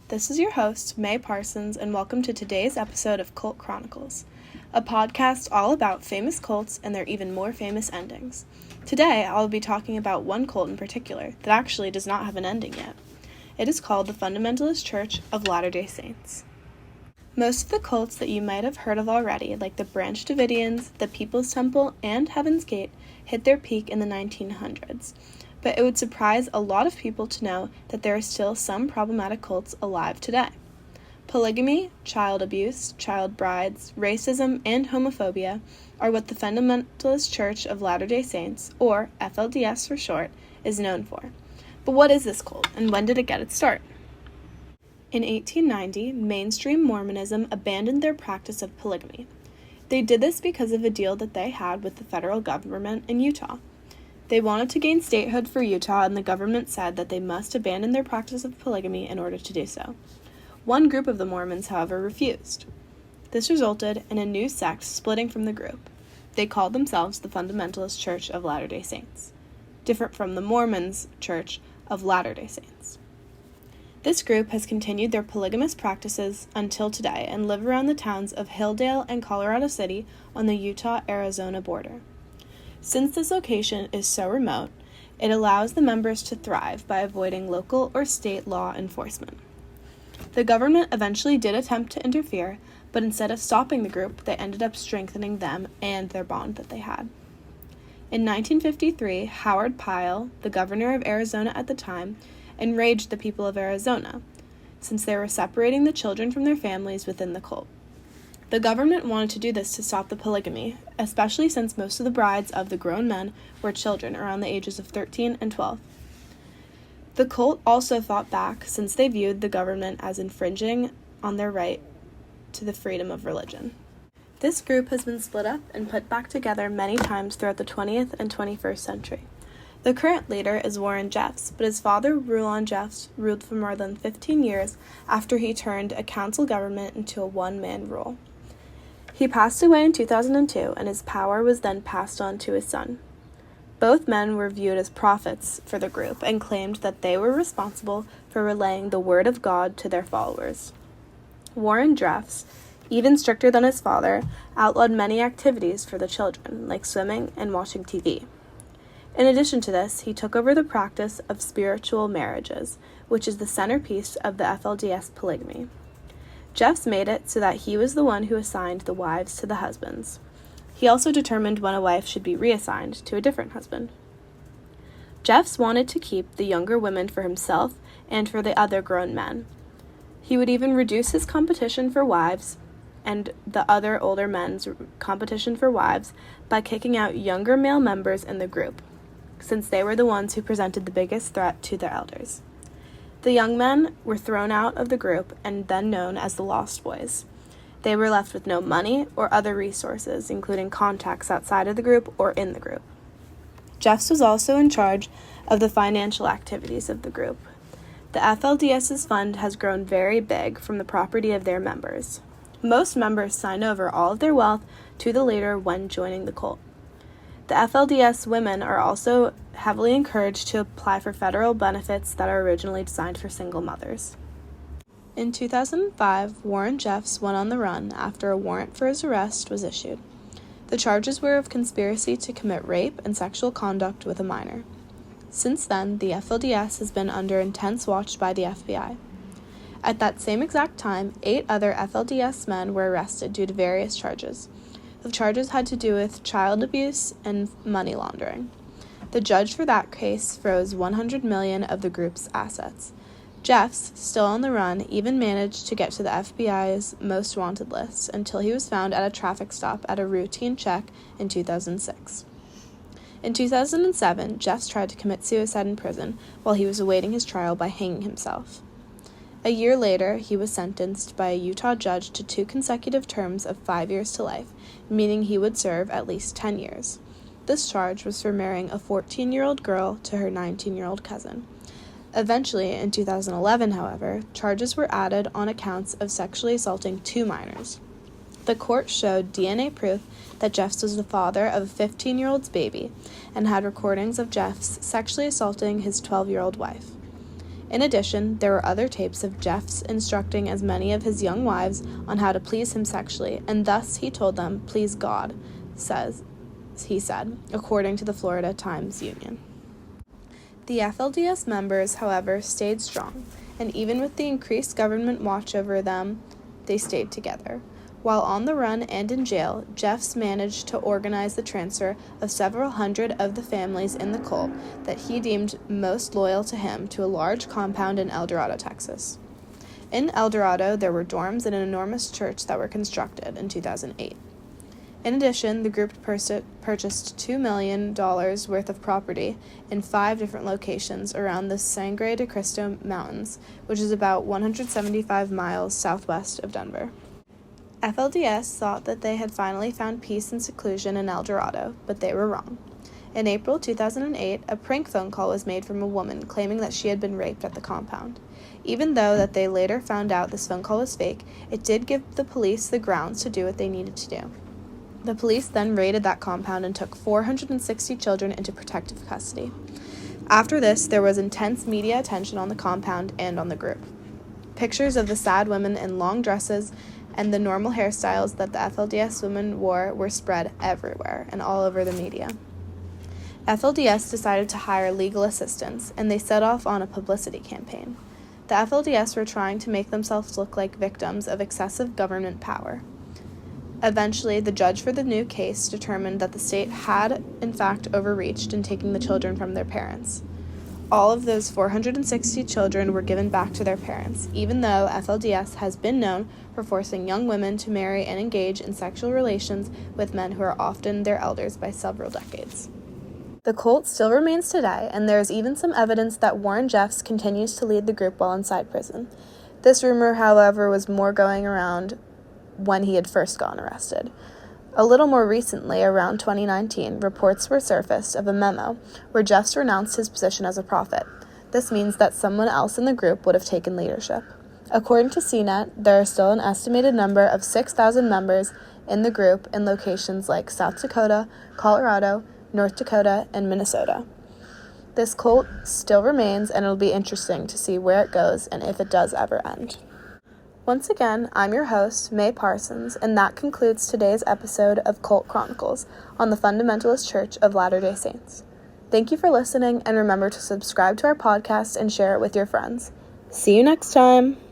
This is your host, May Parsons, and welcome to today's episode of Cult Chronicles, a podcast all about famous cults and their even more famous endings. Today, I'll be talking about one cult in particular that actually does not have an ending yet. It is called the Fundamentalist Church of Latter-day Saints. Most of the cults that you might have heard of already, like the Branch Davidians, the People's Temple, and Heaven's Gate, hit their peak in the 1900s. But it would surprise a lot of people to know that there are still some problematic cults alive today. Polygamy, child abuse, child brides, racism, and homophobia are what the Fundamentalist Church of Latter-day Saints, or FLDS for short, is known for. But what is this cult, and when did it get its start? In 1890, mainstream Mormonism abandoned their practice of polygamy. They did this because of a deal that they had with the federal government in Utah. They wanted to gain statehood for Utah, and the government said that they must abandon their practice of polygamy in order to do so. One group of the Mormons, however, refused. This resulted in a new sect splitting from the group. They called themselves the Fundamentalist Church of Latter-day Saints, different from the Mormons' Church of Latter-day Saints. This group has continued their polygamous practices until today and live around the towns of Hilldale and Colorado City on the Utah-Arizona border. Since this location is so remote, it allows the members to thrive by avoiding local or state law enforcement. The government eventually did attempt to interfere, but instead of stopping the group, they ended up strengthening them and their bond that they had. In 1953, Howard Pyle, the governor of Arizona at the time, enraged the people of Arizona, since they were separating the children from their families within the cult. The government wanted to do this to stop the polygamy, especially since most of the brides of the grown men were children around the ages of 13 and 12. The cult also fought back since they viewed the government as infringing on their right to the freedom of religion. This group has been split up and put back together many times throughout the 20th and 21st century. The current leader is Warren Jeffs, but his father, Rulon Jeffs, ruled for more than 15 years after he turned a council government into a one-man rule. He passed away in 2002, and his power was then passed on to his son. Both men were viewed as prophets for the group and claimed that they were responsible for relaying the word of God to their followers. Warren Jeffs, even stricter than his father, outlawed many activities for the children, like swimming and watching TV. In addition to this, he took over the practice of spiritual marriages, which is the centerpiece of the FLDS polygamy. Jeffs made it so that he was the one who assigned the wives to the husbands. He also determined when a wife should be reassigned to a different husband. Jeffs wanted to keep the younger women for himself and for the other grown men. He would even reduce his competition for wives and the other older men's competition for wives by kicking out younger male members in the group, since they were the ones who presented the biggest threat to their elders. The young men were thrown out of the group and then known as the Lost Boys. They were left with no money or other resources, including contacts outside of the group or in the group. Jeffs was also in charge of the financial activities of the group. The FLDS's fund has grown very big from the property of their members. Most members sign over all of their wealth to the leader when joining the cult. The FLDS women are also heavily encouraged to apply for federal benefits that are originally designed for single mothers. In 2005, Warren Jeffs went on the run after a warrant for his arrest was issued. The charges were of conspiracy to commit rape and sexual conduct with a minor. Since then, the FLDS has been under intense watch by the FBI. At that same exact time, 8 other FLDS men were arrested due to various charges. The charges had to do with child abuse and money laundering. The judge for that case froze $100 million of the group's assets. Jeffs, still on the run, even managed to get to the FBI's most wanted list until he was found at a traffic stop at a routine check in 2006. In 2007, Jeffs tried to commit suicide in prison while he was awaiting his trial by hanging himself. A year later, he was sentenced by a Utah judge to 2 consecutive terms of 5 years to life, meaning he would serve at least 10 years. This charge was for marrying a 14-year-old girl to her 19-year-old cousin. Eventually, in 2011, however, charges were added on accounts of sexually assaulting 2 minors. The court showed DNA proof that Jeffs was the father of a 15-year-old's baby and had recordings of Jeffs sexually assaulting his 12-year-old wife. In addition, there were other tapes of Jeff's instructing as many of his young wives on how to please him sexually, and thus he told them, "Please God," he said, according to the Florida Times-Union. The FLDS members, however, stayed strong, and even with the increased government watch over them, they stayed together. While on the run and in jail, Jeffs managed to organize the transfer of several hundred of the families in the cult that he deemed most loyal to him to a large compound in El Dorado, Texas. In El Dorado, there were dorms and an enormous church that were constructed in 2008. In addition, the group purchased $2 million worth of property in 5 different locations around the Sangre de Cristo Mountains, which is about 175 miles southwest of Denver. FLDS thought that they had finally found peace and seclusion in El Dorado, but they were wrong. In April 2008, a prank phone call was made from a woman claiming that she had been raped at the compound. Even though that they later found out this phone call was fake, it did give the police the grounds to do what they needed to do. The police then raided that compound and took 460 children into protective custody. After this, there was intense media attention on the compound and on the group. Pictures of the sad women in long dresses and the normal hairstyles that the FLDS women wore were spread everywhere and all over the media. FLDS decided to hire legal assistance, and they set off on a publicity campaign. The FLDS were trying to make themselves look like victims of excessive government power. Eventually, the judge for the new case determined that the state had, in fact, overreached in taking the children from their parents. All of those 460 children were given back to their parents, even though FLDS has been known for forcing young women to marry and engage in sexual relations with men who are often their elders by several decades. The cult still remains today, and there is even some evidence that Warren Jeffs continues to lead the group while inside prison. This rumor, however, was more going around when he had first gotten arrested. A little more recently, around 2019, reports were surfaced of a memo where Jeffs renounced his position as a prophet. This means that someone else in the group would have taken leadership. According to CNET, there are still an estimated number of 6,000 members in the group in locations like South Dakota, Colorado, North Dakota, and Minnesota. This cult still remains, and it'll be interesting to see where it goes and if it does ever end. Once again, I'm your host, May Parsons, and that concludes today's episode of Cult Chronicles on the Fundamentalist Church of Latter-day Saints. Thank you for listening, and remember to subscribe to our podcast and share it with your friends. See you next time!